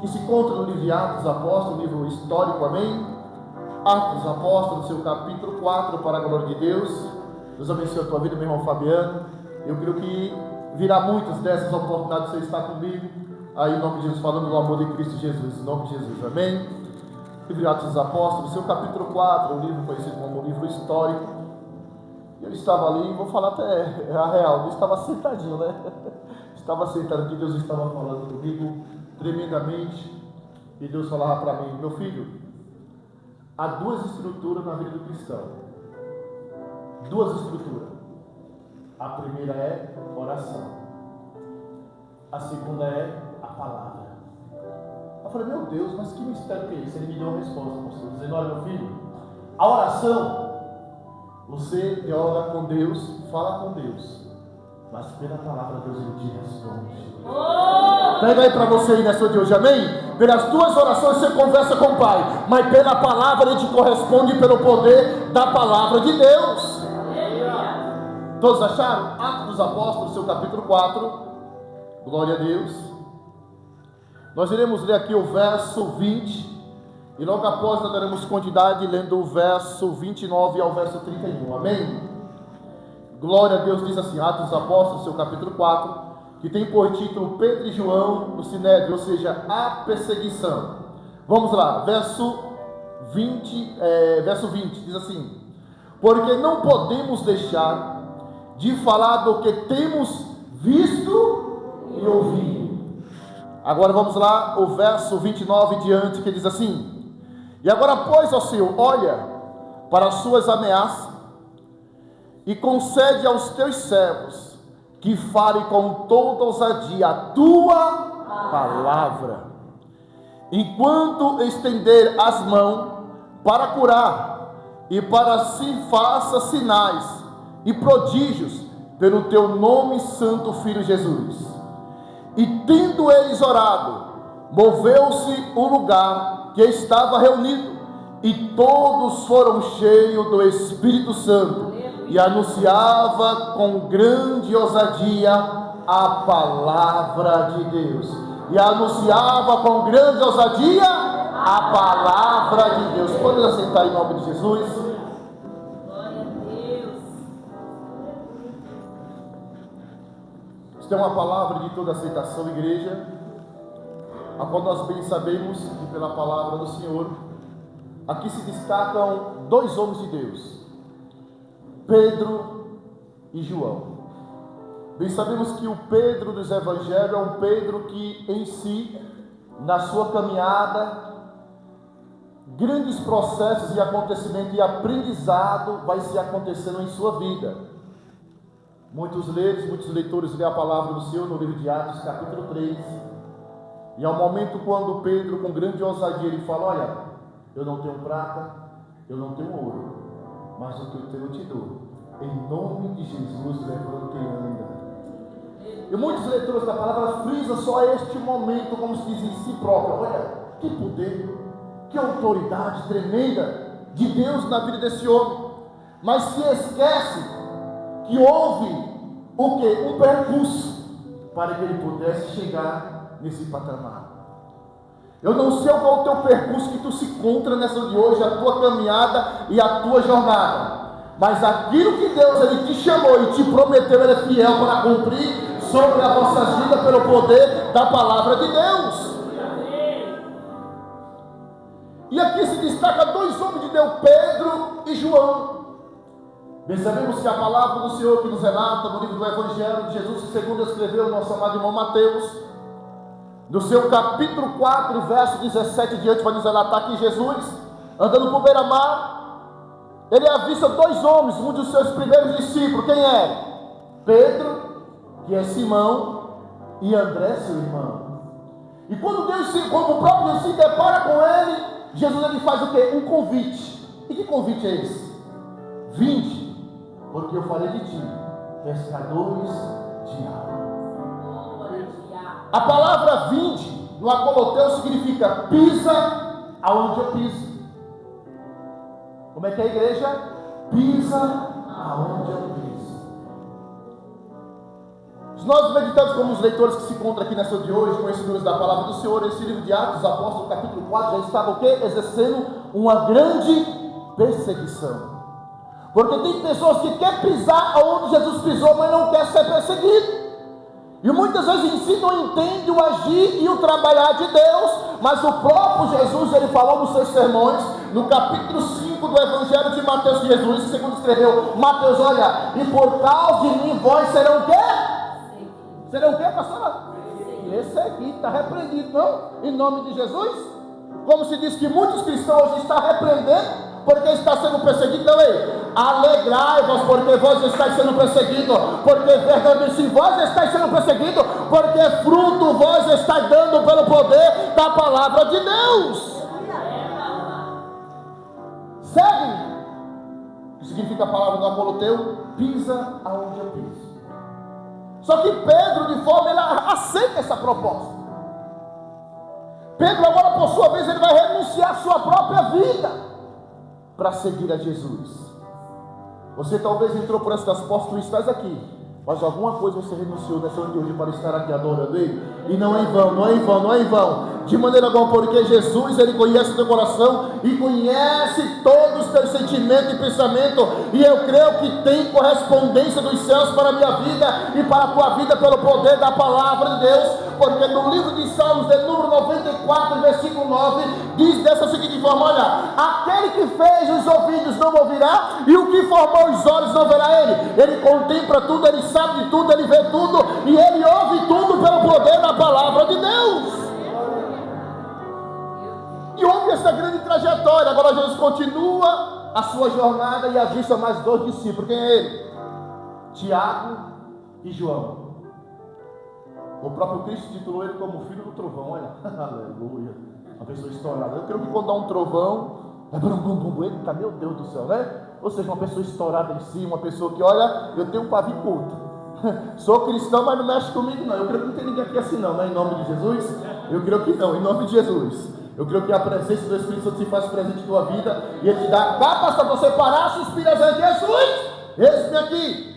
que se encontra no livro de Atos dos Apóstolos, livro histórico, amém? Atos dos Apóstolos, seu capítulo 4, para a glória de Deus. Deus abençoe a tua vida, meu irmão Fabiano. Eu creio que virá muitas dessas oportunidades você estar comigo, aí em nome de Jesus, falando do amor de Cristo Jesus, em nome de Jesus, amém? Livro de Atos dos Apóstolos, seu capítulo 4, um livro conhecido como livro histórico. Eu estava ali, vou falar até a real, eu estava sentadinho, né? Estava sentado aqui, Deus estava falando comigo tremendamente, e Deus falava para mim: meu filho, há duas estruturas na vida do cristão. Duas estruturas. A primeira é oração. A segunda é a palavra. Eu falei: meu Deus, mas que mistério que é esse? Ele me deu uma resposta, pastor, dizendo: olha, meu filho, a oração, você ora com Deus, fala com Deus, mas pela palavra Deus ele te responde. Pega aí para você aí nessa de hoje, amém? Pelas tuas orações você conversa com o Pai, mas pela palavra ele te corresponde pelo poder da palavra de Deus. Todos acharam? Atos dos Apóstolos, seu capítulo 4, glória a Deus. Nós iremos ler aqui o verso 20, e logo após nós daremos continuidade lendo o verso 29 ao verso 31, amém? Glória a Deus. Diz assim, Atos dos Apóstolos, seu capítulo 4, que tem por título Pedro e João no Sinédrio, ou seja, a perseguição. Vamos lá, verso 20, diz assim: porque não podemos deixar de falar do que temos visto e ouvido. Agora vamos lá, o verso 29 diante, que diz assim: e agora, pois, ó Senhor, olha para as suas ameaças e concede aos teus servos que fale com toda ousadia a tua palavra, enquanto estender as mãos para curar, e para si faça sinais e prodígios pelo teu nome santo, Filho Jesus. E tendo eles orado, moveu-se o lugar que estava reunido, e todos foram cheios do Espírito Santo, e anunciava com grande ousadia a palavra de Deus. E anunciava com grande ousadia a palavra de Deus. Podemos assentar em nome de Jesus. Glória a Deus. Isto é uma palavra de toda aceitação, igreja, a qual nós bem sabemos que pela palavra do Senhor, aqui se destacam dois homens de Deus, Pedro e João. Bem sabemos que o Pedro dos Evangelhos é um Pedro que em si, na sua caminhada, grandes processos e acontecimentos e aprendizado vai se acontecendo em sua vida. Muitos leitores lêem a palavra do Senhor no livro de Atos, capítulo 3, e ao momento quando Pedro, com grande ousadia, ele fala: olha, eu não tenho prata, eu não tenho ouro, mas o que eu tenho eu te dou. Em nome de Jesus, levanta e anda. E muitos leitores da palavra frisam só este momento, como se diz em si próprio: olha, que poder, que autoridade tremenda de Deus na vida desse homem. Mas se esquece que houve o quê? Um percurso para que ele pudesse chegar nesse patamar. Eu não sei qual é o teu percurso que tu se encontra nessa de hoje, a tua caminhada e a tua jornada, mas aquilo que Deus ele te chamou e te prometeu, ele é fiel para cumprir sobre a vossa vida pelo poder da palavra de Deus. E aqui se destaca dois homens de Deus, Pedro e João. Bem sabemos que a palavra do Senhor que nos relata no livro do Evangelho de Jesus, que segundo escreveu o nosso amado irmão Mateus, no seu capítulo 4, verso 17 diante, vai nos relatar que Jesus, andando por beira-mar, ele avista dois homens, um dos seus primeiros discípulos. Quem é? Pedro, que é Simão, e André, seu irmão. E quando o próprio Deus se depara com ele, Jesus ele faz o quê? Um convite. E que convite é esse? Vinde, porque eu farei de ti pescadores de alma. A palavra vinde no acoloteu significa pisa aonde eu piso. Como é que é, a igreja? Pisa aonde eu piso. nós meditamos como os leitores que se encontram aqui nessa de hoje, conhecedores da palavra do Senhor, esse livro de Atos dos Apóstolos, capítulo 4, já estava o quê? Exercendo uma grande perseguição. Porque tem pessoas que querem pisar onde Jesus pisou, mas não quer ser perseguido. E muitas vezes em si não entende o agir e o trabalhar de Deus, mas o próprio Jesus, ele falou nos seus sermões, no capítulo 5 do Evangelho de Mateus, que Jesus, segundo escreveu Mateus, olha, e por causa de mim vós serão o quê? Serão o quê, pastora? Esse aqui está repreendido, não? Em nome de Jesus? Como se diz que muitos cristãos hoje estão repreendendo, porque está sendo perseguido. Então, alegrai-vos, porque vós estáis sendo perseguido, porque verdadeiramente vós estáis sendo perseguido, porque fruto vós estáis dando pelo poder da palavra de Deus. Segue, que significa a palavra do Apoloteu, pisa aonde eu piso. Só que Pedro, de forma, ele aceita essa proposta. Pedro agora, por sua vez, ele vai renunciar à sua própria vida para seguir a Jesus. Você talvez entrou por essas portas, tu estás aqui, mas alguma coisa você renunciou nessa noite de hoje para estar aqui adorando Ele, e não é em vão, não é em vão, não é em vão, de maneira alguma, porque Jesus, Ele conhece o teu coração, e conhece todos os teus sentimentos e pensamentos, e eu creio que tem correspondência dos céus para a minha vida, e para a tua vida, pelo poder da palavra de Deus, porque no livro de Salmos, de número 94, versículo 9, diz dessa seguinte forma, olha, aquele que fez os ouvidos não ouvirá, e o que formou os olhos não verá ele contempla tudo, ele sabe de tudo, ele vê tudo, e ele ouve tudo pelo poder da palavra de Deus. E houve essa grande trajetória. Agora Jesus continua a sua jornada e avista mais dois discípulos. Quem é ele? Tiago e João. O próprio Cristo titulou ele como filho do trovão. Olha, aleluia, uma pessoa estourada. Eu creio que quando dá um trovão, é bum bum bum, eita, meu Deus do céu, né? Ou seja, uma pessoa estourada em si, uma pessoa que, olha, eu tenho um pavio curto, sou cristão, mas não mexe comigo não. Eu creio que não tem ninguém aqui assim não, né? Em nome de Jesus, eu creio que não, em nome de Jesus. Eu creio que a presença do Espírito Santo se faz presente em tua vida, e ele te dá capacidade para você parar, suspirar, dizer, Jesus, esse aqui.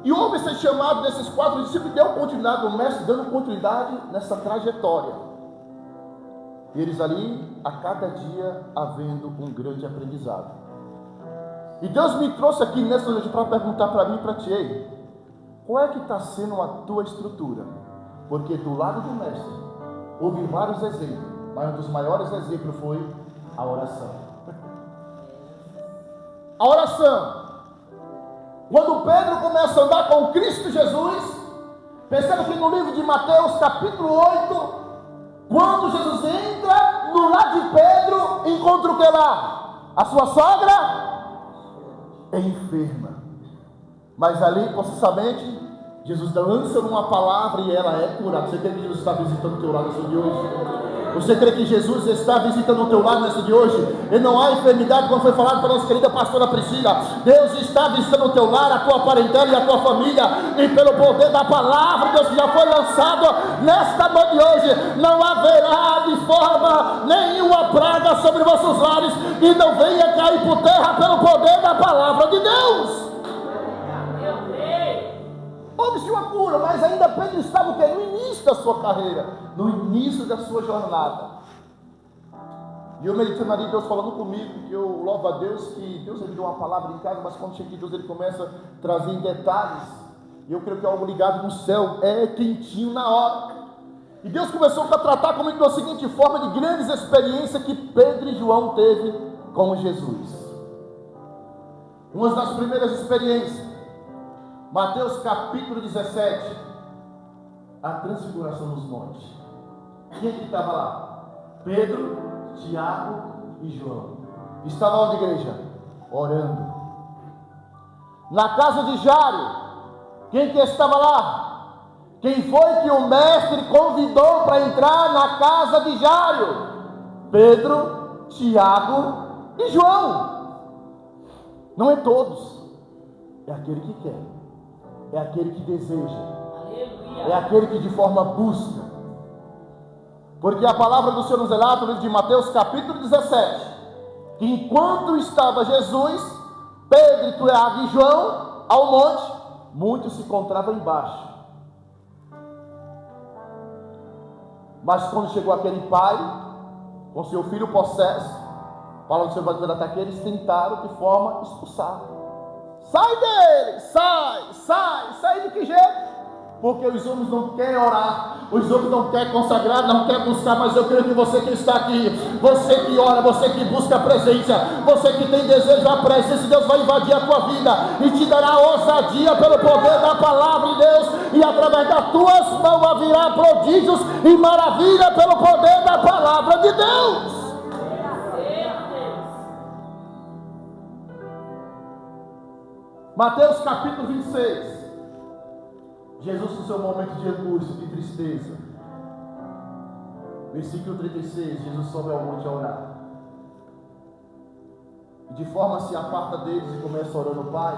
E houve esse chamado desses 4 discípulos, e deu continuidade, o mestre dando continuidade nessa trajetória. E eles ali, a cada dia, havendo um grande aprendizado. E Deus me trouxe aqui nessa noite para perguntar para mim e para ti, qual é que está sendo a tua estrutura? Porque do lado do mestre, houve vários exemplos, mas um dos maiores exemplos foi a oração. A oração. Quando Pedro começa a andar com Cristo Jesus, perceba que no livro de Mateus, capítulo 8, quando Jesus entra no lar de Pedro, encontra o que lá? A sua sogra é enferma. Mas ali, possivelmente, Jesus lança uma palavra e ela é curada. Você crê que Jesus está visitando o teu lado nessa de hoje? Você crê que Jesus está visitando o teu lado nessa de hoje? E não há enfermidade, como foi falado pela nossa querida pastora Priscila. Deus está visitando o teu lar, a tua parentela e a tua família. E pelo poder da palavra, Deus que já foi lançado nesta noite de hoje, não haverá de forma nenhuma praga sobre vossos lares, e não venha cair por terra pelo poder da palavra de Deus. Houve-se uma cura, mas ainda Pedro estava o quê? No início da sua carreira, no início da sua jornada. E eu meditando ali, Deus falando comigo, que eu louvo a Deus, que Deus me deu uma palavra em casa, mas quando chega aqui, Deus ele começa a trazer em detalhes, e eu creio que é algo ligado no céu, é quentinho na hora. E Deus começou a tratar comigo da seguinte forma, de grandes experiências que Pedro e João teve com Jesus. Uma das primeiras experiências, Mateus capítulo 17, a transfiguração nos montes. Quem que estava lá? Pedro, Tiago e João. Estava onde, igreja? Orando. Na casa de Jairo, quem que estava lá? Quem foi que o mestre convidou para entrar na casa de Jairo? Pedro, Tiago e João. Não é todos, é aquele que quer. É aquele que deseja. Aleluia. É aquele que de forma busca. Porque a palavra do Senhor nos relata no livro de Mateus capítulo 17, que enquanto estava Jesus, Pedro, Tiago e João ao monte, muitos se encontravam embaixo. Mas quando chegou aquele pai, com seu filho possesso, falando sobre o ataque, eles tentaram de forma expulsar. Sai dele, sai de que jeito? Porque os homens não querem orar, os homens não querem consagrar, não querem buscar, mas eu creio que você que está aqui, você que ora, você que busca a presença, você que tem desejo da presença, Deus vai invadir a tua vida e te dará ousadia pelo poder da palavra de Deus, e através das tuas mãos virá prodígios e maravilha pelo poder da palavra de Deus. Mateus capítulo 26. Jesus no seu momento de angústia, de tristeza. Versículo 36, Jesus sobe ao monte a orar. E de forma se aparta deles e começa orando: Pai,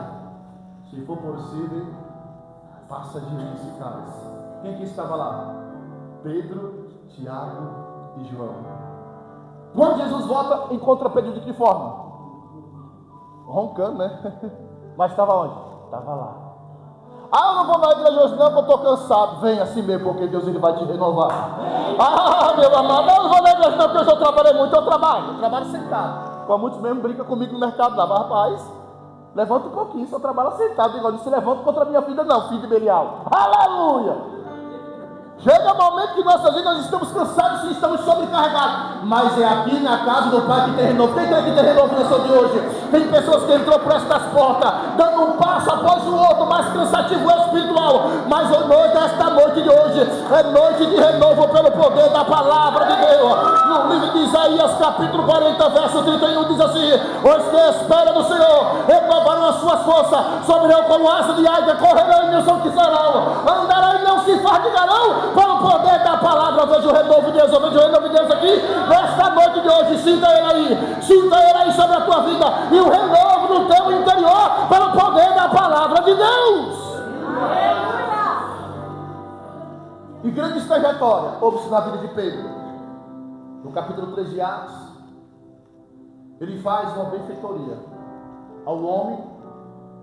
se for possível, passa de mim esse cálice. Quem que estava lá? Pedro, Tiago e João. Quando Jesus volta, encontra Pedro de que forma? Roncando, né? Mas estava onde? Estava lá. Eu não vou na igreja hoje não, porque eu estou cansado. Vem assim mesmo, porque Deus ele vai te renovar. Meu amado, eu não vou na igreja não, porque hoje eu trabalhei muito. Eu trabalho sentado. Como muitos mesmo brincam comigo no mercado lá. Mas rapaz, levanta um pouquinho, só trabalha sentado. Igual se levanta contra a minha vida não, filho de Belial. Aleluia! Chega o momento que nós estamos cansados e estamos sobrecarregados. Mas é aqui na casa do Pai que tem renovo. Quem tem que ter renovo nessa de hoje? Tem pessoas que entrou por estas portas, dando um passo após o outro, mais cansativo espiritual. Mas a noite, esta noite de hoje, é noite de renovo pelo poder da palavra de Deus. No livro de Isaías, capítulo 40, verso 31, diz assim: os que esperam no Senhor renovarão as suas forças, sobreirão como asa de águia, correrão e não se cansarão, andarão e não se fadigarão. Pelo poder da palavra, eu vejo o renovo de Deus, eu vejo o renovo de Deus aqui, nesta noite de hoje. Sinta ele aí sobre a tua vida, e o renovo no teu interior, pelo poder da palavra de Deus. E grande trajetória houve-se na vida de Pedro. No capítulo 3 de Atos, ele faz uma benfeitoria ao homem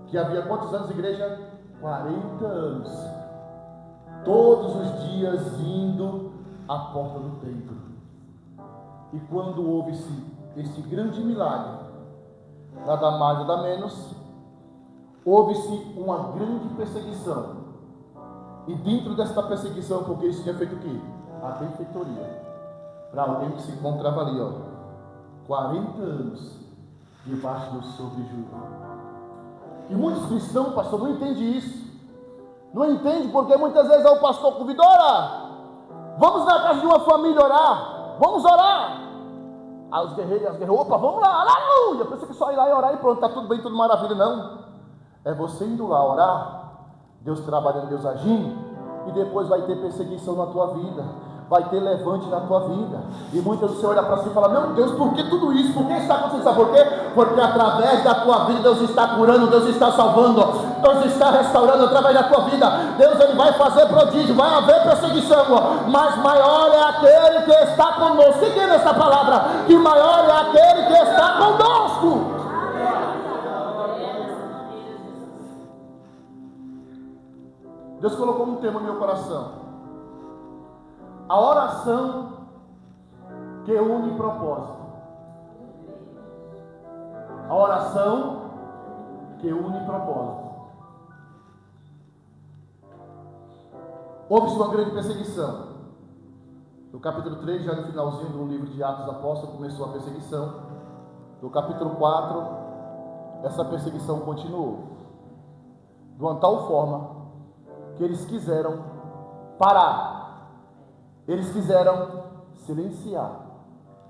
que havia quantos anos de igreja? 40 anos. Todos os dias indo à porta do templo. E quando houve-se este grande milagre, nada mais nada menos, houve-se uma grande perseguição. E dentro desta perseguição, porque isso tinha feito o quê? A benfeitoria para alguém que se encontrava ali, 40 anos debaixo do sobrejugo. E muitos cristãos, pastor, não entendem isso. Não entende, porque muitas vezes o pastor convida a orar. Vamos na casa de uma família orar. Vamos orar. Aí os guerreiros, opa, vamos lá, aleluia. Pensa que só ir lá e orar e pronto, está tudo bem, tudo maravilha. Não. É você indo lá orar, Deus trabalhando, Deus agindo, e depois vai ter perseguição na tua vida. Vai ter levante na tua vida. E muitas vezes você olha para si e fala: meu Deus, por que tudo isso? Por que está acontecendo? Sabe por quê? Porque através da tua vida Deus está curando, Deus está salvando, Deus está restaurando através da tua vida. Deus ele vai fazer prodígio, vai haver perseguição, mas maior é aquele que está conosco. O que é nessa palavra? Que maior é aquele que está conosco. Deus colocou um tema no meu coração: a oração que une propósito. A oração que une propósito. Houve-se uma grande perseguição. No capítulo 3, já no finalzinho do livro de Atos dos Apóstolos, começou a perseguição. No capítulo 4, essa perseguição continuou. De uma tal forma que eles quiseram parar. Eles quiseram silenciar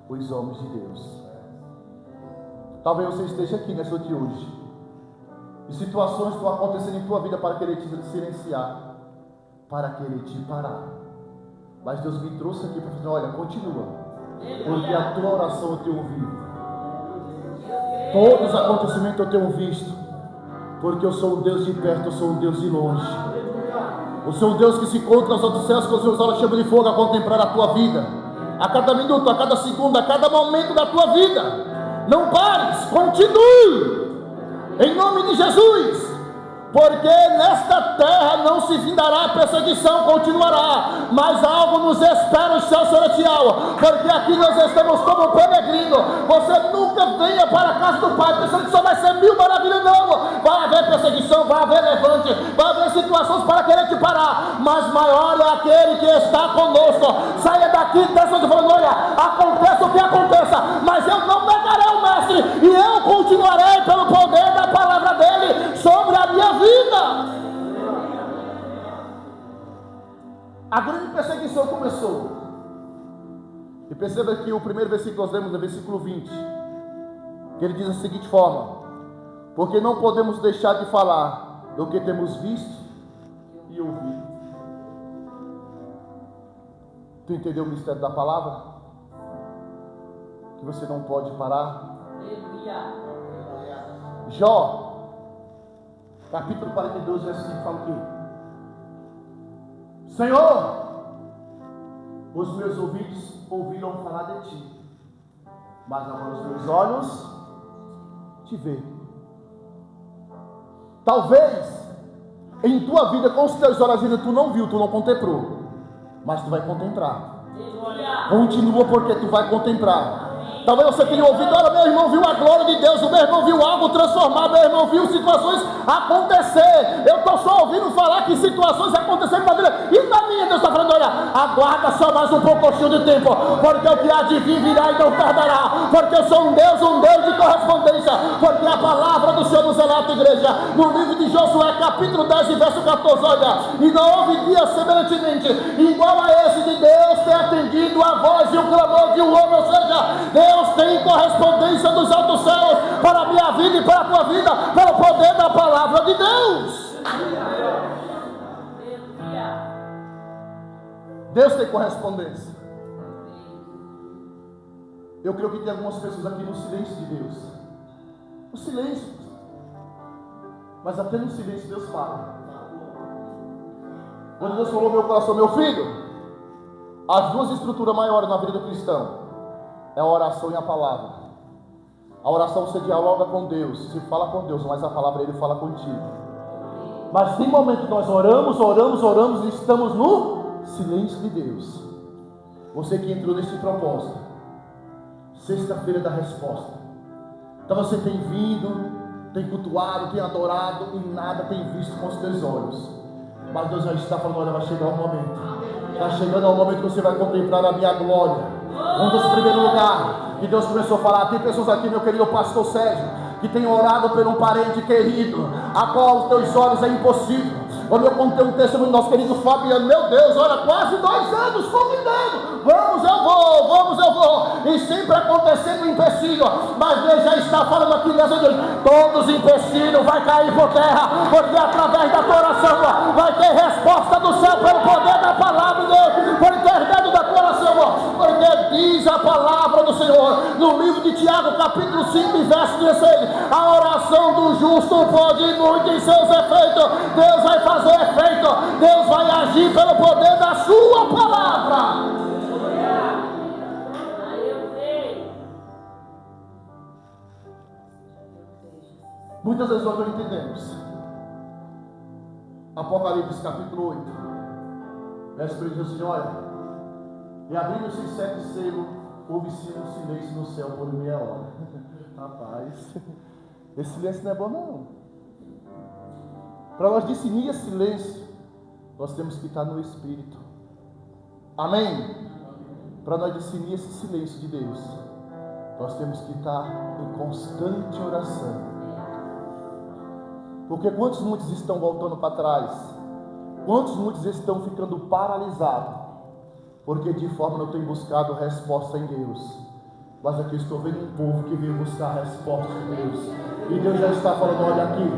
os homens de Deus. Talvez você esteja aqui nessa noite de hoje, e situações estão acontecendo em tua vida para querer te silenciar, para querer te parar. Mas Deus me trouxe aqui para dizer: olha, continua, porque a tua oração eu tenho ouvido, todos os acontecimentos eu tenho visto, porque eu sou um Deus de perto, eu sou um Deus de longe. Eu sou um Deus que se encontra aos outros céus com os seus olhos chama de fogo a contemplar a tua vida, a cada minuto, a cada segundo, a cada momento da tua vida. Não pares, continue, em nome de Jesus. porque nesta terra não se findará a perseguição, continuará, mas algo nos espera o céu celestial, porque aqui nós estamos como peregrino. Você nunca venha para a casa do Pai pensando que só vai ser mil maravilhas, não. Vai haver perseguição, vai haver levante, vai haver situações para querer te parar, mas maior é aquele que está conosco. Saia daqui pensando, falando: olha, aconteça o que aconteça, mas eu não negarei o Mestre, e eu continuarei pelo poder da palavra dele sobre a minha vida. A grande perseguição começou, e perceba que o primeiro versículo que nós lemos é o versículo 20, que ele diz da seguinte forma: porque não podemos deixar de falar do que temos visto e ouvido. Tu entendeu o mistério da palavra? Que você não pode parar. Jó, capítulo 42, versículo fala o quê? Senhor, os meus ouvidos ouviram falar de ti, mas agora os meus olhos te veem. Talvez em tua vida, com os teus olhos ainda tu não viu, tu não contemplou, mas tu vai contemplar. Continua, porque tu vai contemplar. Talvez você tenha ouvido: olha, meu irmão viu a glória de Deus, o meu irmão viu algo transformar, meu irmão viu situações acontecer. Eu estou só ouvindo falar que situações aconteceram na vida, e na minha Deus está falando: olha, aguarda só mais um pouquinho de tempo, porque o que há de vir virá e não tardará, porque eu sou um Deus de correspondência, porque a palavra do Senhor nos relata, igreja, no livro de Josué, capítulo 10 e verso 14, olha: e não houve dia semelhantemente igual a esse de Deus ter atendido a voz e o clamor de um homem. Ou seja, Deus tem correspondência dos altos céus para a minha vida e para a tua vida, pelo poder da palavra de Deus. Deus tem correspondência. Eu creio que tem algumas pessoas aqui no silêncio de Deus. No silêncio. Mas até no silêncio Deus fala. Quando Deus falou no meu coração: meu filho, as duas estruturas maiores na vida do cristão é a oração e a palavra. A oração você dialoga com Deus, você fala com Deus, mas a palavra Ele fala contigo. Mas tem momento que nós oramos e estamos no silêncio de Deus. Você que entrou nesse propósito, sexta-feira da resposta. Então você tem vindo, tem cultuado, tem adorado e nada tem visto com os teus olhos. Mas Deus já está falando: olha, vai chegar um momento. Está chegando o momento que você vai contemplar a minha glória. Um dos primeiros lugares que Deus começou a falar. Tem pessoas aqui, meu querido pastor Sérgio, que tem orado por um parente querido, a qual os teus olhos é impossível. Quando eu contei um testemunho do nosso querido Fabiano, meu Deus, olha, quase 2 anos convidando: vamos, eu vou, e sempre acontecendo um empecilho, mas Deus já está falando aqui nessa noite: todos os empecilhos vai cair por terra, porque através da tua oração vai ter resposta do céu pelo poder da palavra de Deus, por intermédio da tua oração, porque diz a palavra do Senhor no livro de Tiago, capítulo 5, verso 16: a oração do justo pode muito em seus efeitos. Deus vai fazer efeito, Deus vai agir pelo poder da sua palavra. Muitas vezes nós não entendemos. Apocalipse capítulo 8, verso 3 diz assim: olha, e abrindo-se 7 selos, houve-se um silêncio no céu por meia hora. Rapaz, esse silêncio não é bom não. Para nós discernir esse silêncio, nós temos que estar no Espírito. Amém? Para nós discernir esse silêncio de Deus, nós temos que estar em constante oração. Porque muitos estão voltando para trás? Muitos estão ficando paralisados? Porque de forma não tem buscado resposta em Deus. Mas aqui estou vendo um povo que veio buscar a resposta de Deus. E Deus já está falando: olha aqui,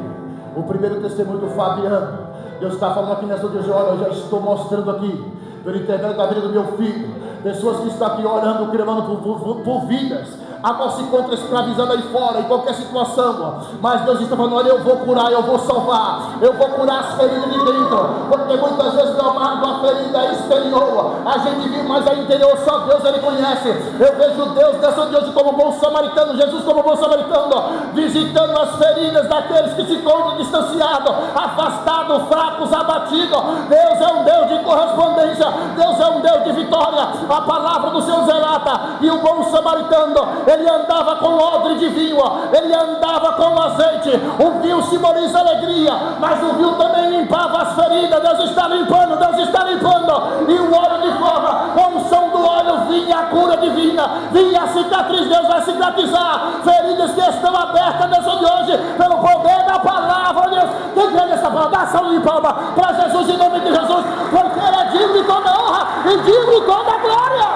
o primeiro testemunho do Fabiano, Deus está falando aqui nessa noite: olha, eu já estou mostrando aqui, pelo intermédio da vida do meu filho, pessoas que estão aqui orando, clamando por vidas. a qual se encontra escravizando aí fora, em qualquer situação. Mas Deus está falando: olha, eu vou curar, eu vou salvar, eu vou curar as feridas de dentro, porque muitas vezes, meu amado, a ferida é exterior, a gente viu, mas a interior só Deus Ele conhece. Eu vejo Deus nessa de hoje como bom samaritano, Jesus como bom samaritano, visitando as feridas daqueles que se encontram distanciados, afastados, fracos, abatidos. Deus é um Deus de correspondência, Deus é um Deus de vitória. A palavra do Senhor relata: e o bom samaritano, ele andava com odre de vinho, ele andava com azeite. O vinho simboliza alegria, mas o vinho também limpava as feridas. Deus está limpando, Deus está limpando. E o óleo de forma, com o som do óleo vinha a cura divina, vinha a cicatriz. Deus vai cicatrizar feridas que estão abertas nessa de hoje, pelo poder da palavra de Deus. Quem crê nessa palavra, dá salve de palma para Jesus, em nome de Jesus, porque Ele é digno de toda honra e digno de toda glória.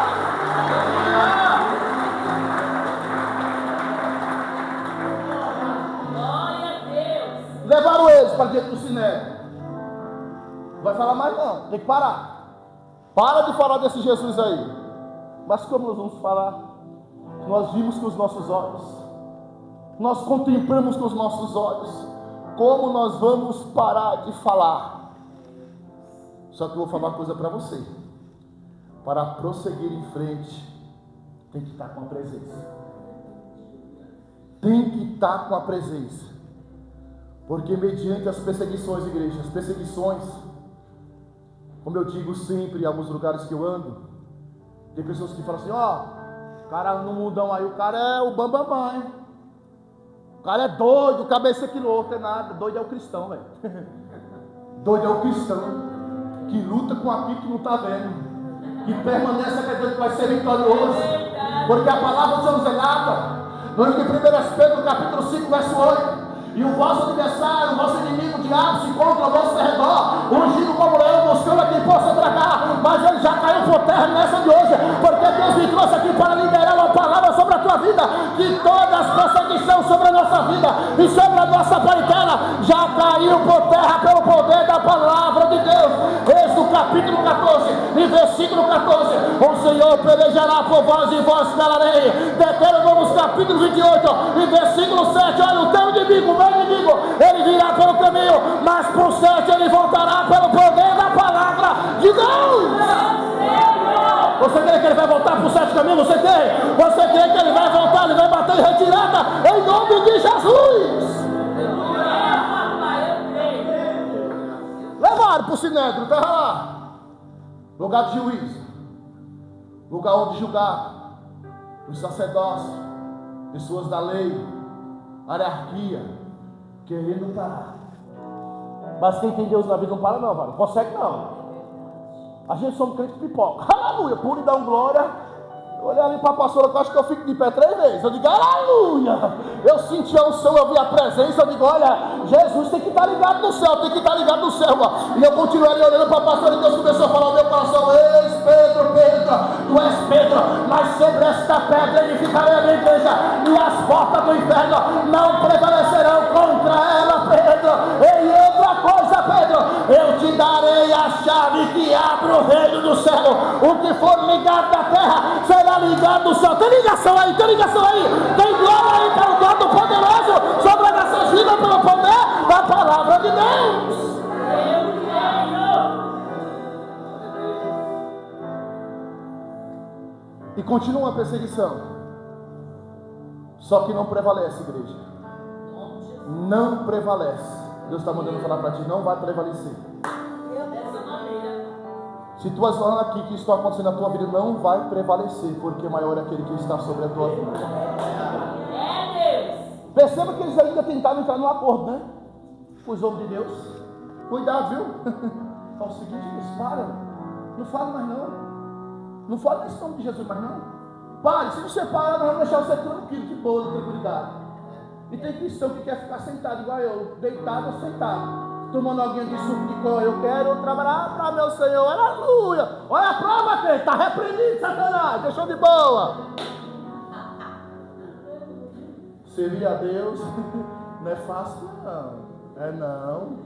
Glória a Deus. Levaram eles para dentro do sinédrio. Não vai falar mais não, tem que parar. Para de falar desse Jesus aí. Mas como nós vamos falar? Nós vimos com os nossos olhos, nós contemplamos com os nossos olhos. Como nós vamos parar de falar? Só que eu vou falar uma coisa para você: para prosseguir em frente, tem que estar com a presença. Tem que estar com a presença. Porque mediante as perseguições, igreja, as perseguições, como eu digo sempre em alguns lugares que eu ando, tem pessoas que falam assim: ó, o cara no mundão aí, o cara é o bambambam, hein? O cara é doido, cabeça quiloto, é nada. Doido é o cristão, velho. Doido é o cristão que luta com aquilo que não está vendo, que permanece acreditando que vai ser vitorioso, porque a palavra do Senhor relata no livro de 1 Pedro, capítulo 5, verso 8: e o vosso adversário, o vosso inimigo, o diabo, se encontra ao vosso redor, ungido como leão, buscando a quem possa tragar, mas ele já caiu por terra nessa de hoje, porque Deus me trouxe aqui para liberar uma palavra sobre a tua vida, que todas as perseguições sobre a nossa vida e sobre a nossa parentela já caiu por terra pelo poder da palavra de Deus. Êxodo capítulo 14 e versículo 14: o Senhor pelejará por vós e vós calarei. Deuteronômio capítulo 28 e versículo 7: olha, o teu inimigo, meu inimigo, ele virá pelo caminho, mas por 7 ele voltará pelo poder da palavra de Deus. Você crê que ele vai voltar por 7 caminhos? Você crê? Você crê que ele vai voltar, ele vai bater em retirada em nome de Jesus? Levaram para o sinédrio, estava lá, lugar de juízo, lugar onde julgar os sacerdotes, pessoas da lei, hierarquia, querendo parar. Mas quem tem Deus na vida não para não, não consegue não. A gente somos crentes pipoca, aleluia, puro e dá um glória. Eu olhei ali para a pastora, eu acho que eu fico de pé 3 vezes. Eu digo, aleluia. Eu senti a unção, eu vi a presença. Eu digo, olha, Jesus tem que estar ligado no céu, tem que estar ligado no céu. E eu continuei ali olhando para a pastora, e Deus começou a falar no meu coração: eis Pedro, Pedro, tu és Pedro, mas sobre esta pedra edificarei a minha igreja, e as portas do inferno não prevalecerão contra ela, Pedro. E outra coisa, Pedro, eu te darei a chave que abre o reino do céu. O que for ligado na terra será ligado no céu. Tem ligação aí, tem ligação aí. Tem glória aí para o Todo-Poderoso sobre a nossa vida pelo poder da palavra de Deus. E continua a perseguição. Só que não prevalece, igreja. Não prevalece. Deus está mandando falar para ti: não vai prevalecer. Se tu és falando aqui que isso está acontecendo na tua vida, não vai prevalecer, porque maior é aquele que está sobre a tua vida. Perceba que eles ainda tentaram entrar no acordo, né? Com os homens de Deus. Cuidado, viu? É o seguinte, eles param. Não fala mais não. Não fala nesse nome de Jesus mais não. Pare, se você parar, nós vamos deixar você tranquilo, de boa, de tranquilidade. E tem cristão que quer ficar sentado igual eu, deitado ou sentado, tomando alguém de suco de cor. Eu quero trabalhar para meu Senhor, aleluia. Olha a prova, crente, está repreendido, Satanás, deixou de boa. Servir a Deus não é fácil, não. É não.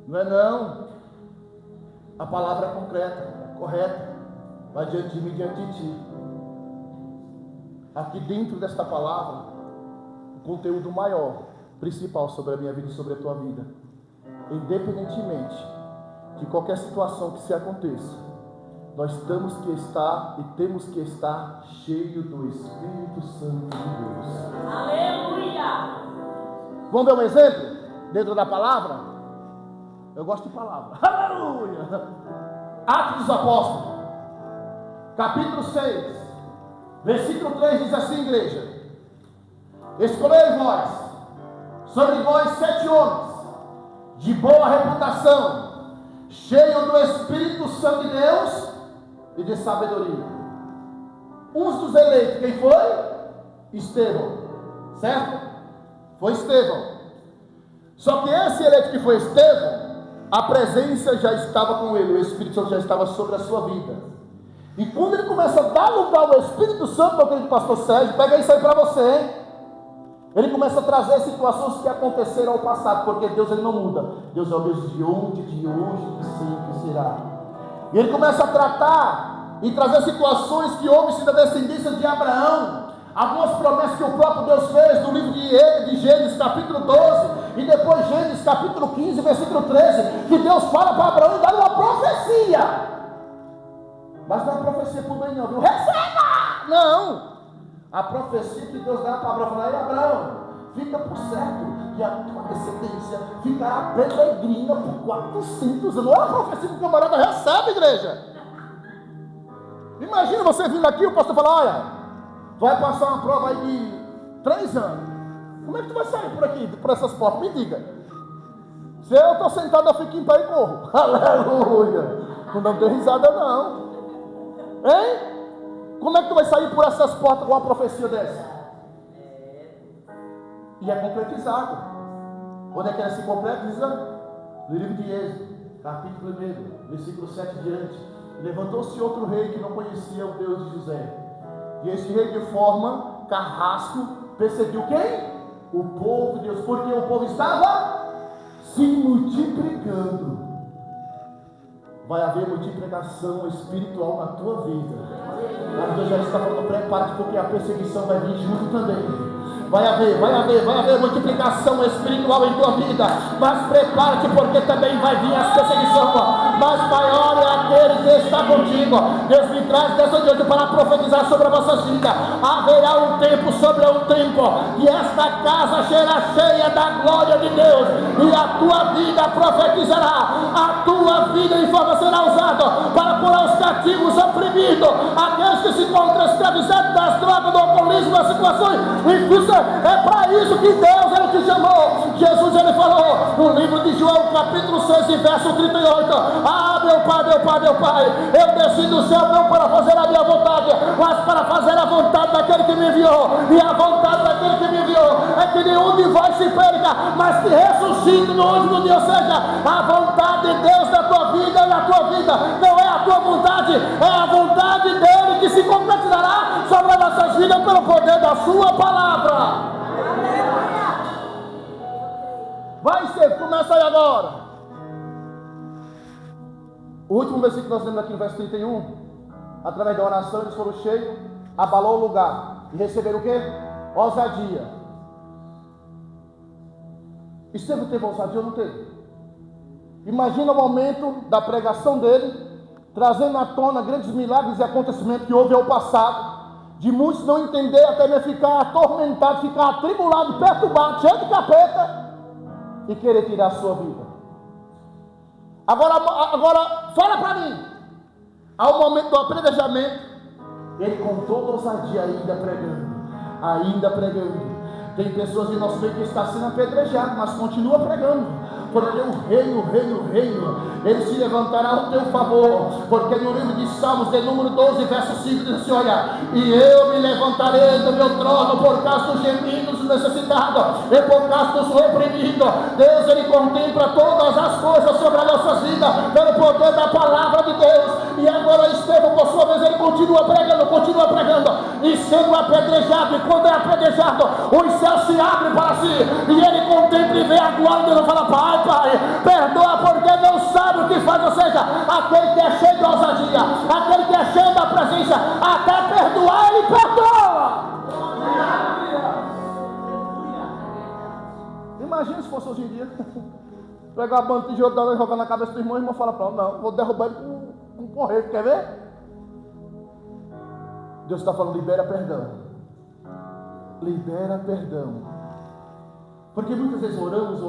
Não é não. A palavra é concreta, correta, vai diante de mim, diante de ti. aqui dentro desta palavra, o conteúdo maior, principal sobre a minha vida e sobre a tua vida. Independentemente de qualquer situação que se aconteça, nós temos que estar cheio do Espírito Santo de Deus. Aleluia! Vamos ver um exemplo dentro da palavra? Eu gosto de palavra. Aleluia! Atos dos Apóstolos, capítulo 6, versículo 3 diz assim, igreja: escolhei vós, sobre vós 7 homens, de boa reputação, cheios do Espírito Santo de Deus e de sabedoria. Uns dos eleitos, quem foi? Estevão, certo? Foi Estevão. Só que esse eleito que foi Estevão, a presença já estava com ele, o Espírito Santo já estava sobre a sua vida. E quando ele começa a dar lugar ao Espírito Santo, meu querido pastor Sérgio, pega isso aí para você, hein? Ele começa a trazer situações que aconteceram ao passado, porque Deus ele não muda. Deus é o Deus de ontem, de hoje, de sempre será. E ele começa a tratar e trazer situações que houve da descendência de Abraão. Algumas promessas que o próprio Deus fez no livro de Gênesis capítulo 12, e depois Gênesis capítulo 15, versículo 13, que Deus fala para Abraão e dá uma profecia. Mas não é profecia por bem não, viu? Receba! Não! A profecia que Deus dá para Abraão, fala: ei Abraão, fica por certo que a tua descendência ficará peregrina por 400 anos. Olha a profecia que o camarada recebe, igreja. Imagina você vindo aqui, o pastor fala: olha, vai passar uma prova aí de 3 anos. Como é que tu vai sair por aqui, por essas portas? Me diga. Se eu estou sentado, eu fico em pé e corro. Aleluia. Não tem risada não. Hein? Como é que tu vai sair por essas portas com uma profecia dessa? E é concretizado. Onde é que ela se concretiza? No livro de Êxodo, capítulo 1, versículo 7 diante. Levantou-se outro rei que não conhecia o Deus de José. E esse rei, de forma carrasco, perseguiu quem? O povo de Deus, porque o povo estava se multiplicando. Vai haver multiplicação espiritual na tua vida. Mas Deus já está falando: prepara-te, porque a perseguição vai vir junto também. Vai haver multiplicação espiritual em tua vida. Mas prepara-te, porque também vai vir as perseguições. Mas maior é aquele que está contigo. Deus me traz dessa noite para profetizar sobre a vossa vida. Haverá um tempo sobre um tempo, e esta casa será cheia da glória de Deus, e a tua vida profetizará. A tua vida em forma será usada para curar os cativos, oprimidos, aqueles que se encontram escravizados das drogas, do alcoolismo, das situações difíceis. É para isso que Deus ele te chamou. Jesus ele falou no livro de João capítulo 6 e verso 38: ah, meu Pai, eu desci do céu não para fazer a minha vontade, mas para fazer a vontade daquele que me enviou. E a vontade daquele que me enviou é que nenhum de vós se perca, mas que ressuscite no último dia. Ou seja, a vontade de Deus na tua vida e na tua vida não é a tua vontade, é a vontade dele que se concretizará sobre as nossas vidas pelo poder da sua palavra. Vai ser, começa aí agora. O último versículo que nós lemos aqui no verso 31, através da oração eles foram cheios, abalou o lugar e receberam o quê? Ousadia. Estevão teve ousadia ou não teve? Imagina o momento da pregação dele, trazendo à tona grandes milagres e acontecimentos que houve ao passado, de muitos não entender, até mesmo ficar atormentado, ficar atribulado, perturbado, cheio de capeta, e querer tirar a sua vida. Agora fala para mim, ao momento do apedrejamento, ele com toda ousadia ainda pregando. Tem pessoas em nosso meio que está sendo apedrejado, mas continua pregando, porque o reino, ele se levantará ao teu favor, porque no livro de Salmos, de número 12, verso 5, diz assim: olha, e eu me levantarei do meu trono por causa dos gemidos necessitados, e por causa dos oprimidos. Deus, ele contempla todas as coisas sobre a nossa vida, pelo poder da palavra de Deus. E agora Estevão, por sua vez, ele continua pregando, e sendo apedrejado, e quando é apedrejado, os céus se abrem para si, e ele contempla e vê a glória de Deus e fala: Pai, perdoa, porque não sabe o que faz. Ou seja, aquele que é cheio de ousadia, aquele que é cheio da presença, até perdoar, ele perdoa. isso hoje em dia. Pegar a banda de tijolo e jogar na cabeça do irmão, o irmão fala para ele, não, vou derrubar ele com um porrete, quer ver? Deus está falando, libera perdão. Libera perdão. Porque muitas vezes oramos,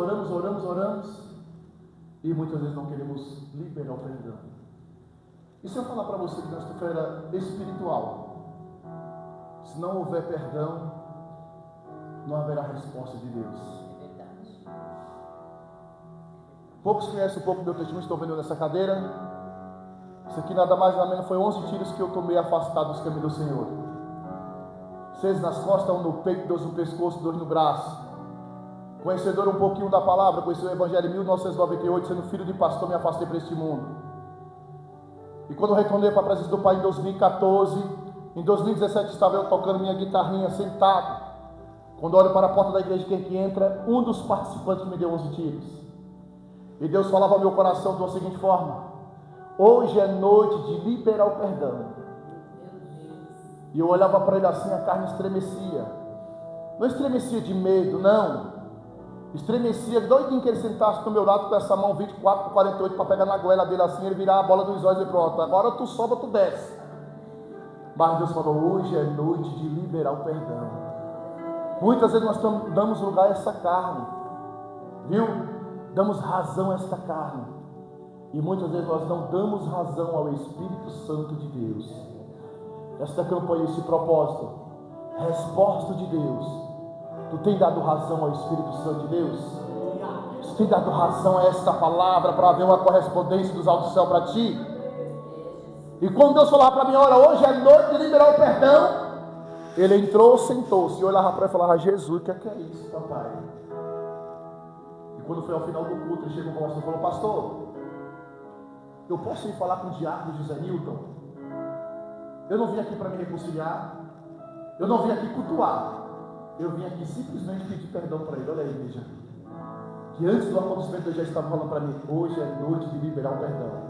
e muitas vezes não queremos liberar o perdão. E se eu falar para você que nesta feira espiritual, se não houver perdão, não haverá resposta de Deus. Poucos conhecem um pouco do meu testemunho, estou vendo nessa cadeira. Isso aqui nada mais nada menos foi 11 tiros que eu tomei afastado dos caminhos do Senhor. 6 nas costas, 1 no peito, 2 no pescoço, 2 no braço. Conhecedor um pouquinho da palavra, conheci o Evangelho em 1998, sendo filho de pastor, me afastei para este mundo. E quando eu retornei para a presença do Pai em 2014, em 2017 estava eu tocando minha guitarrinha sentado. Quando olho para a porta da igreja, quem que entra? Um dos participantes que me deu 11 tiros. E Deus falava ao meu coração da seguinte forma: hoje é noite de liberar o perdão. E eu olhava para ele assim, a carne estremecia. Não estremecia de medo, não. Estremecia, doidinho que ele sentasse do meu lado com essa mão 24 por 48 para pegar na goela dele assim, ele virar a bola dos olhos e pronto. Agora tu sobe ou tu desce. Mas Deus falou, hoje é noite de liberar o perdão. Muitas vezes nós damos lugar a essa carne, viu? Damos razão a esta carne. E muitas vezes nós não damos razão ao Espírito Santo de Deus. Esta campanha, esse propósito, resposta de Deus. Tu tem dado razão ao Espírito Santo de Deus? Tu tem dado razão a esta palavra para haver uma correspondência dos altos do céu para ti? E quando Deus falava para mim, olha, hoje é noite de liberar o perdão, ele entrou, sentou-se, e olhava para ele e falava, Jesus, o que é isso, papai? E quando foi ao final do culto, ele chegou para o pastor e falou, pastor, eu posso ir falar com o diácono José Newton? Eu não vim aqui para me reconciliar, eu não vim aqui cultuar, eu vim aqui simplesmente pedir perdão para ele. Olha aí, igreja, que antes do acontecimento eu já estava falando para mim, hoje é noite de liberar o perdão.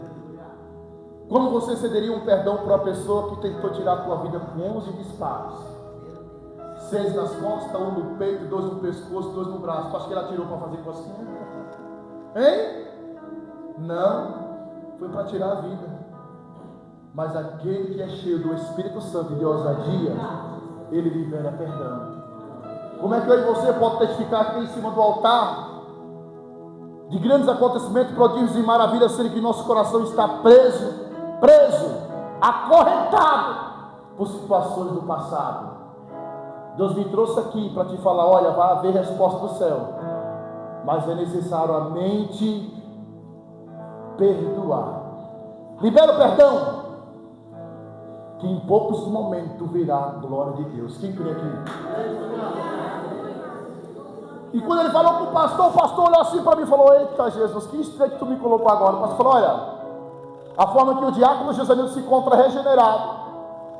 Como você cederia um perdão para uma pessoa que tentou tirar a tua vida com 11 disparos? 6 nas costas, 1 no peito, 2 no pescoço, 2 no braço. Tu acha que ela tirou para fazer cosquinha? Hein? Não, foi para tirar a vida. Mas aquele que é cheio do Espírito Santo e de ousadia, ele libera perdão. Como é que eu e você pode testificar aqui em cima do altar de grandes acontecimentos, prodígios e maravilhas, sendo que nosso coração está preso, acorrentado por situações do passado? Deus me trouxe aqui para te falar, olha, vai haver resposta do céu, mas é necessário a mente perdoar. Libera o perdão, que em poucos momentos virá a glória de Deus. Quem crê aqui? E quando ele falou para o pastor olhou assim para mim e falou, eita Jesus, que estreito que tu me colocou agora. O pastor falou, olha, a forma que o diácono José Nilton se encontra regenerado,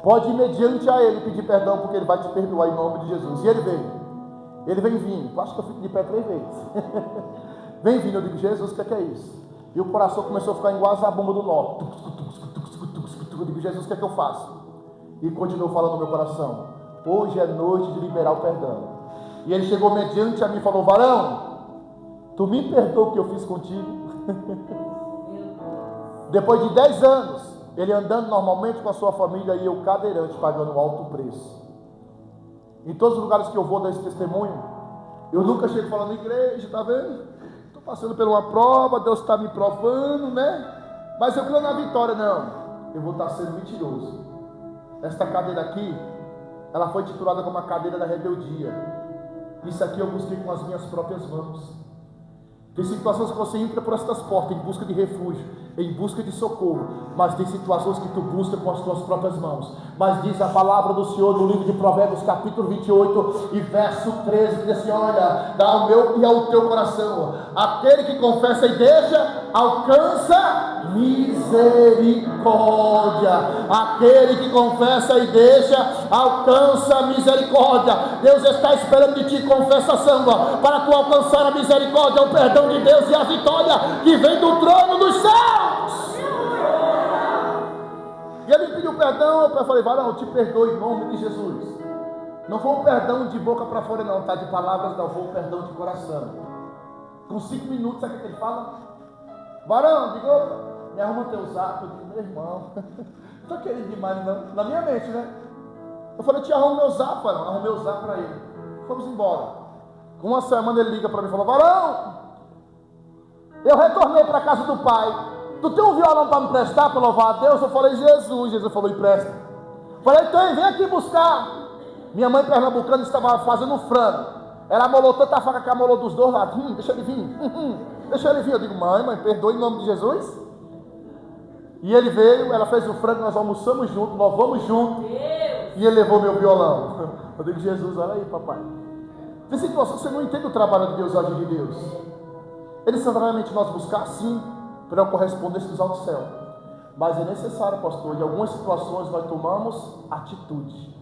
pode ir mediante a ele pedir perdão, porque ele vai te perdoar em nome de Jesus. E ele veio, ele vem vindo. Eu acho que eu fico de pé 3 vezes. Vem vindo, eu digo, Jesus, o que é isso? E o coração começou a ficar igual a bomba do norte. Eu digo, Jesus, o que é que eu faço? E continuou falando no meu coração, hoje é noite de liberar o perdão. E ele chegou mediante a mim e falou, varão, tu me perdoa o que eu fiz contigo? Depois de 10 anos, ele andando normalmente com a sua família e eu cadeirante, pagando um alto preço. Em todos os lugares que eu vou dar esse testemunho, eu nunca chego falando, igreja, tá vendo? Estou passando por uma prova, Deus está me provando, né? Mas eu creio na vitória. Não, eu vou estar sendo mentiroso. Esta cadeira aqui, ela foi titulada como a cadeira da rebeldia. Isso aqui eu busquei com as minhas próprias mãos. Tem situações que você entra por estas portas em busca de refúgio, em busca de socorro, mas tem situações que tu busca com as tuas próprias mãos. Mas diz a palavra do Senhor no livro de Provérbios, capítulo 28 e verso 13, que diz assim, olha, dá ao meu e ao teu coração, aquele que confessa e deixa, alcança misericórdia. Aquele que confessa e deixa, alcança misericórdia. Deus está esperando de ti confessação, para tu alcançar a misericórdia, o perdão de Deus e a vitória que vem do trono dos céus. E ele me pediu perdão, eu falei, varão, eu te perdoo em nome de Jesus. Não foi um perdão de boca para fora não, tá? De palavras não, foi um perdão de coração. Com 5 minutos, sabe o que ele fala? Varão, digo, me arruma teu zap. Eu digo, meu irmão, não tô querendo demais não. Na minha mente, né? Eu falei, te arrumo meu zap, varão. Arrumei o zap para ele. Fomos embora. Com uma semana ele liga para mim e falou, varão, eu retornei para a casa do pai. Tu tem um violão para me prestar, para louvar a Deus? Eu falei, Jesus. Jesus falou, empresta. Falei, tem, vem aqui buscar. Minha mãe pernambucana estava fazendo um frango. Ela amolou tanta faca que amolou dos dois lados. Deixa ele vir. Deixa ele vir. Eu digo, mãe, perdoe em nome de Jesus. E ele veio, ela fez o frango, nós almoçamos juntos, louvamos juntos. E ele levou meu violão. Eu digo, Jesus, olha aí, papai. Tem situação que você não entende o trabalho de Deus, o agir de Deus. Ele necessariamente nós buscar, sim, para correspondência dos altos céus. Mas é necessário, pastor, em algumas situações nós tomamos atitude.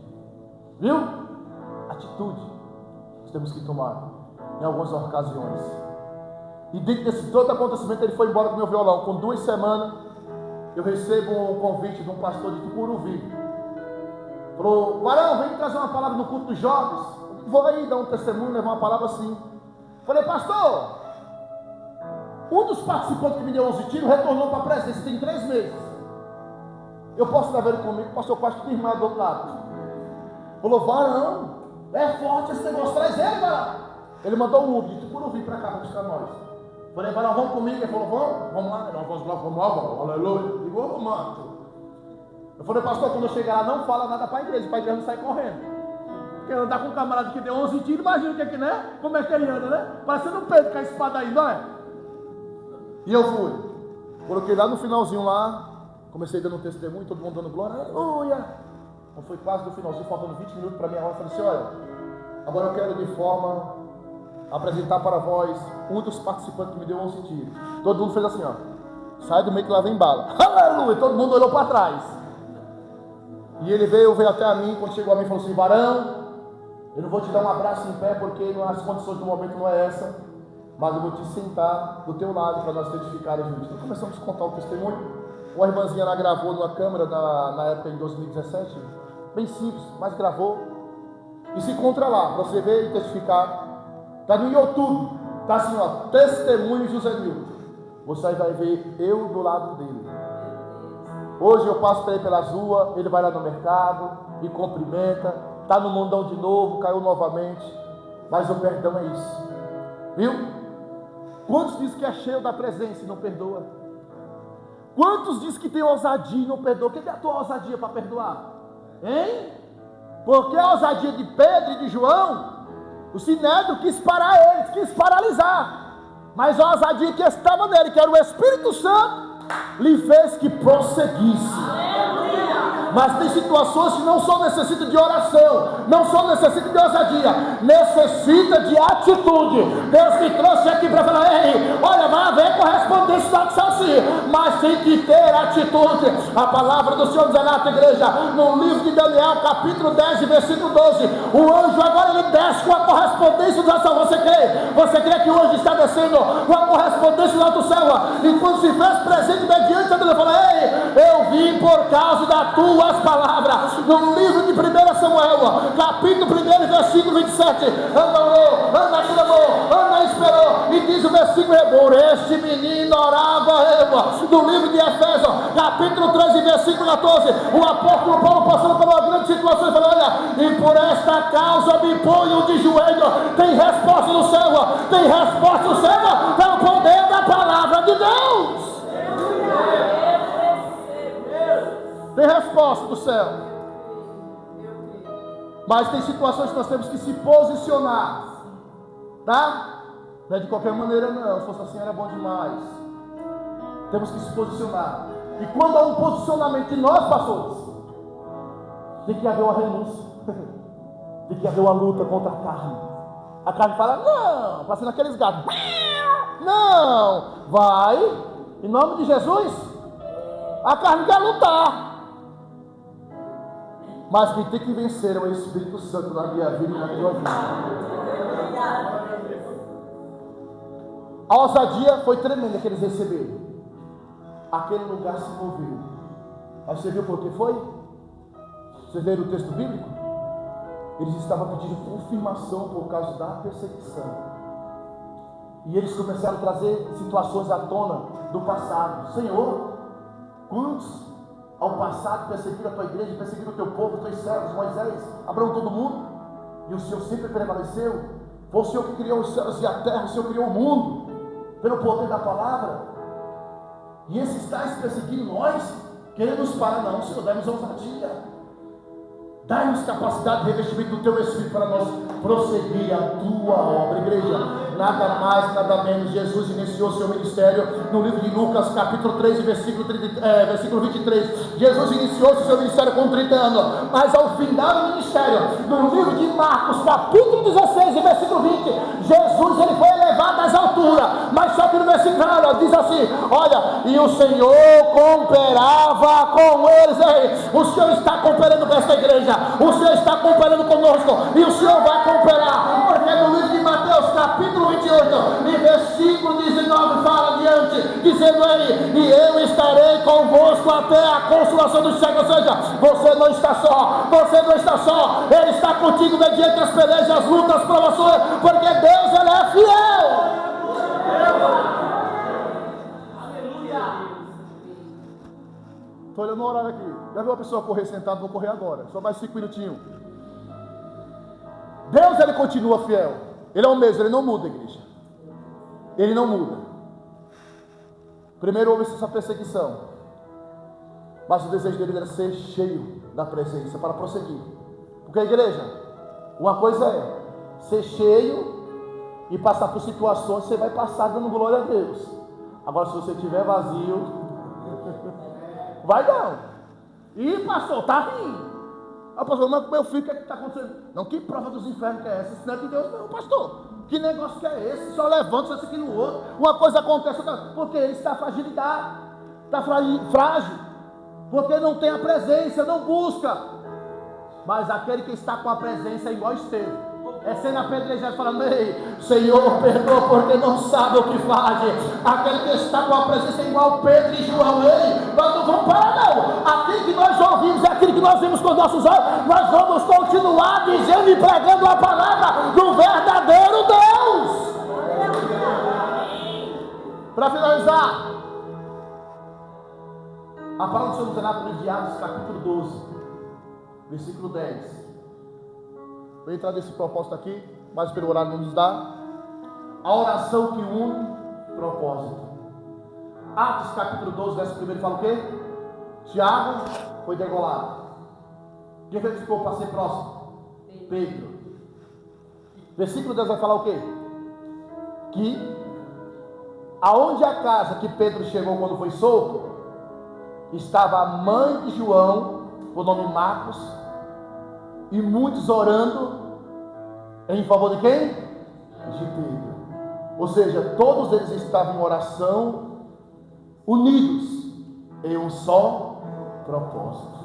Viu? Atitude. Nós temos que tomar em algumas ocasiões. E dentro desse todo acontecimento ele foi embora com meu violão. Com 2 semanas eu recebo um convite de um pastor de Tucuruvi. Falou, varão, vem trazer uma palavra no culto dos jovens. Vou aí dar um testemunho, levar uma palavra assim. Falei, pastor, um dos participantes que me deu 11 tiros retornou para a presença, tem 3 meses. Eu posso levar ele comigo? Pastor, quase que irmã do outro lado. Falou, varão, é forte esse negócio, traz ele, varão. Ele mandou um Uber, de Tucuruvi para cá, para buscar nós. Falei, varão, vamos comigo? Ele falou, vamos lá, vamos lá, aleluia. Ligou, mano. Eu falei, pastor, quando eu chegar lá, não fala nada para a igreja não sai correndo. Porque andar com um camarada que deu 11 tiros, imagina o que é que, né? Como é que ele anda, né? Parecendo um Pedro com a espada aí, não é? E eu fui. Coloquei lá no finalzinho lá, comecei dando um testemunho, todo mundo dando glória, aleluia. Então foi quase no finalzinho, faltando 20 minutos para minha hora. Eu falei assim, olha, agora eu quero de forma apresentar para vós um dos participantes que me deu 11 tiros. Todo mundo fez assim, ó, sai do meio que lá vem bala. Aleluia, todo mundo olhou para trás. E ele veio até a mim, quando chegou a mim falou assim, varão, eu não vou te dar um abraço em pé porque as condições do momento não é essa, mas eu vou te sentar do teu lado para nós testificarmos juntos. Então começamos a contar o testemunho. Uma irmãzinha lá gravou numa câmera na época em 2017, bem simples, mas gravou. E se encontra lá, para você ver e testificar. Está no YouTube, está assim, ó, testemunho José Nilton. Você vai ver eu do lado dele. Hoje eu passo para ele pelas ruas, ele vai lá no mercado, me cumprimenta, está no mundão de novo, caiu novamente. Mas o perdão é isso. Viu? Quantos diz que é cheio da presença e não perdoa? Quantos diz que tem ousadia e não perdoa? Cadê a tua ousadia para perdoar? Hein? Porque a ousadia de Pedro e de João, o Sinédrio quis parar eles, quis paralisar. Mas a ousadia que estava nele, que era o Espírito Santo, lhe fez que prosseguisse. Mas tem situações que não só necessitam de oração, não só necessitam de ousadia, necessita de atitude. Deus me trouxe aqui para falar, ei, olha, vai haver correspondência da Salsi, mas tem que ter atitude. A palavra do Senhor diz lá na igreja, no livro de Daniel, capítulo 10, versículo 12, o anjo agora ele desce com a correspondência da salvação. Você crê? Você crê que o anjo está descendo com a correspondência do alto céu? E quando se fez presente mediante a Deus, ele fala, ei, eu vim por causa da tua palavras. No livro de 1 Samuel, capítulo 1, versículo 27, Ana orou, Ana clamou, Ana esperou, e diz o versículo, por este menino orava eu. No livro de Efésios, capítulo 13, versículo 14, o apóstolo Paulo passando por uma grande situação e falou, olha, e por esta causa me ponho de joelho. Tem resposta do céu, tem resposta do céu, pelo poder da palavra de Deus. Tem resposta do céu. Mas tem situações que nós temos que se posicionar. Tá? Não é de qualquer maneira não. Se fosse assim era bom demais. Temos que se posicionar. E quando há um posicionamento de nós, pastores, tem que haver uma renúncia. Tem que haver uma luta contra a carne. A carne fala, não, passando aqueles gatos. Não, vai. Em nome de Jesus. A carne quer lutar. Mas quem tem que vencer é o Espírito Santo na minha vida e na tua vida. A ousadia foi tremenda que eles receberam. Aquele lugar se moveu. Mas você viu por que foi? Vocês leram o texto bíblico? Eles estavam pedindo confirmação por causa da perseguição. E eles começaram a trazer situações à tona do passado. Senhor, quantos ao passado perseguiram a tua igreja, perseguiram o teu povo, os teus servos, Moisés, Abraão, todo mundo, e o Senhor sempre prevaleceu. Foi o Senhor que criou os céus e a terra, o Senhor criou o mundo, pelo poder da palavra. E esses tais perseguindo nós, querendo nos parar, não, Senhor, dá-nos ousadia. Dá-nos capacidade de revestimento do teu Espírito para nós prosseguir a tua obra, igreja. Nada mais, nada menos. Jesus iniciou seu ministério no livro de Lucas, capítulo 3, versículo 23. Jesus iniciou seu ministério com 30 anos, mas ao final do ministério, no livro de Marcos, capítulo 16, versículo 20, Jesus ele foi elevado às alturas, mas só que no versículo diz assim: olha, e o Senhor cooperava com eles. Ei, o Senhor está cooperando com esta igreja, o Senhor está cooperando conosco, e o Senhor vai cooperar, porque no livro de Mateus, capítulo 28, e versículo 19, fala adiante, dizendo ele: e eu estarei convosco até a consolação dos séculos. Ou seja, você não está só, Ele está contigo mediante as pelejas, as lutas, as provações, porque Deus ele é fiel. Estou olhando o horário aqui. Já viu uma pessoa correr sentada? Vou correr agora, só mais 5 minutinhos. Deus ele continua fiel. Ele é o mesmo, ele não muda, igreja. Ele não muda. Primeiro houve essa perseguição, mas o desejo dele era ser cheio da presença para prosseguir. Porque, igreja, uma coisa é ser cheio e passar por situações, você vai passar dando glória a Deus. Agora, se você estiver vazio, vai não. Ih, pastor, está rindo. Ah, pastor, mas meu filho, o que está acontecendo? Não, que prova dos infernos que é essa? Isso não é de Deus, não, pastor. Que negócio que é esse? Só levanta, isso aqui no outro. Uma coisa acontece, porque ele está fragilidade, está frágil, porque não tem a presença, não busca. Mas aquele que está com a presença é igual Estevão, é sendo apedrejado, falando: ei, Senhor, perdoa porque não sabe o que faz. Aquele que está com a presença é igual Pedro e João. Ei, nós não vamos parar, não. Aquilo que nós ouvimos, aquilo que nós vimos com os nossos olhos, nós vamos continuar dizendo e pregando a palavra do verdadeiro Deus. Para finalizar, a palavra do Senhor nos dá no livro de Atos, capítulo 12, versículo 10. Vou entrar nesse propósito aqui, mas pelo horário não nos dá. A oração que une propósito. Atos capítulo 12, verso 1 fala o quê? Tiago foi degolado. Quem foi que ficou para ser próximo? Pedro. Versículo 10 vai falar o quê? Que aonde a casa que Pedro chegou quando foi solto, estava a mãe de João, o nome Marcos, e muitos orando em favor de quem? De Pedro. Ou seja, todos eles estavam em oração, unidos em um só propósito.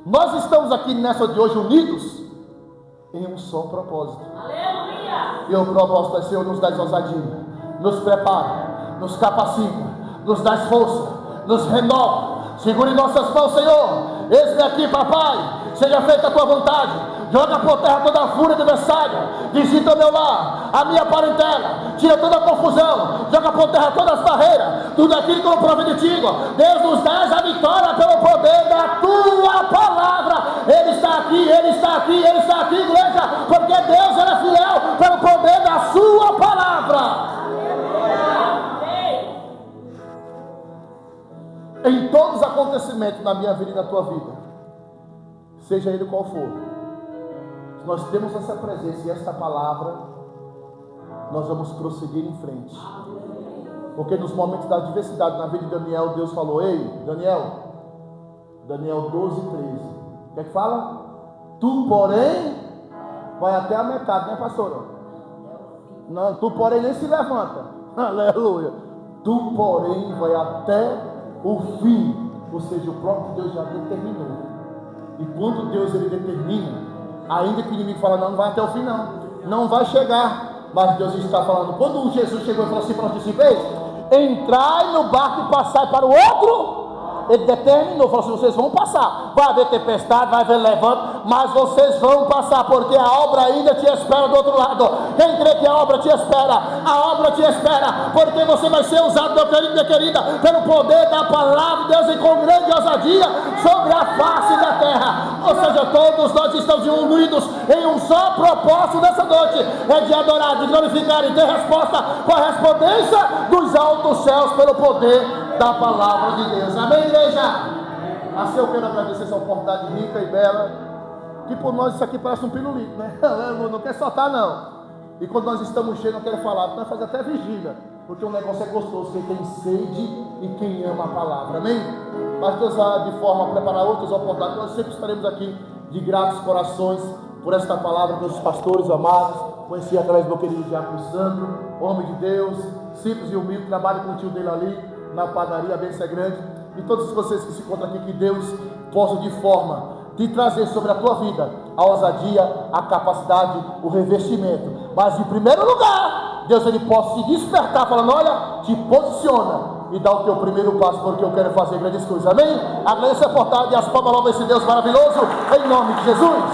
Nós estamos aqui nessa de hoje unidos em um só propósito. Aleluia! E o propósito é: Senhor, nos dá ousadia, nos prepara, nos capacita, nos dá força, nos renova. Segure nossas mãos, Senhor. Eis-me aqui, papai. Seja feita a tua vontade. Joga por terra toda a fúria do adversário. Visita o meu lar, a minha parentela. Tira toda a confusão. Joga por terra todas as barreiras. Tudo aquilo que eu provei de ti. Deus nos dá a vitória pelo poder da tua palavra. Ele está aqui, Ele está aqui, Ele está aqui, igreja. Porque Deus é fiel pelo poder da sua palavra. Em todos os acontecimentos na minha vida e na tua vida, seja ele qual for, se nós temos essa presença e esta palavra, nós vamos prosseguir em frente. Porque nos momentos da adversidade na vida de Daniel, Deus falou: ei, Daniel 12, 13, o que é que fala? Tu, porém, vai até a metade, né, pastor? Não, tu, porém, nem se levanta. Aleluia. Tu, porém, vai até o fim. Ou seja, o próprio Deus já determinou. E quando Deus ele determina, ainda que o inimigo fala: não vai até o fim, não vai chegar, mas Deus está falando. Quando Jesus chegou e falou assim para os discípulos: entrai no barco e passai para o outro Ele determinou, falou assim: vocês vão passar. Vai haver tempestade, vai haver levante, mas vocês vão passar, porque a obra ainda te espera do outro lado. Quem crê que a obra te espera? A obra te espera, porque você vai ser usado, meu querido, minha querida, pelo poder da palavra de Deus e com grande ousadia sobre a face da terra. Ou seja, todos nós estamos unidos em um só propósito nessa noite: é de adorar, de glorificar e ter resposta, correspondência dos altos céus pelo poder da palavra de Deus. Amém, igreja? Assim eu quero agradecer essa oportunidade rica e bela, que por nós isso aqui parece um pirulito, né? Não quer soltar não. E quando nós estamos cheios, não quero falar, nós fazemos até vigília, porque o negócio é gostoso, quem tem sede e quem ama a palavra, amém? Mas Deus vai de forma a preparar outras oportunidades. Nós sempre estaremos aqui de gratos corações por esta palavra dos pastores amados. Conheci através do meu querido Diácono Santo, homem de Deus, simples e humilde, trabalho com o tio dele ali na padaria, a bênção é grande. E todos vocês que se encontram aqui, que Deus possa de forma de trazer sobre a tua vida a ousadia, a capacidade, o revestimento, mas em primeiro lugar, Deus ele possa te despertar, falando: olha, te posiciona e dá o teu primeiro passo, porque eu quero fazer grandes coisas, amém? Agradeço a oportunidade e as palmas, louvam esse Deus maravilhoso, em nome de Jesus.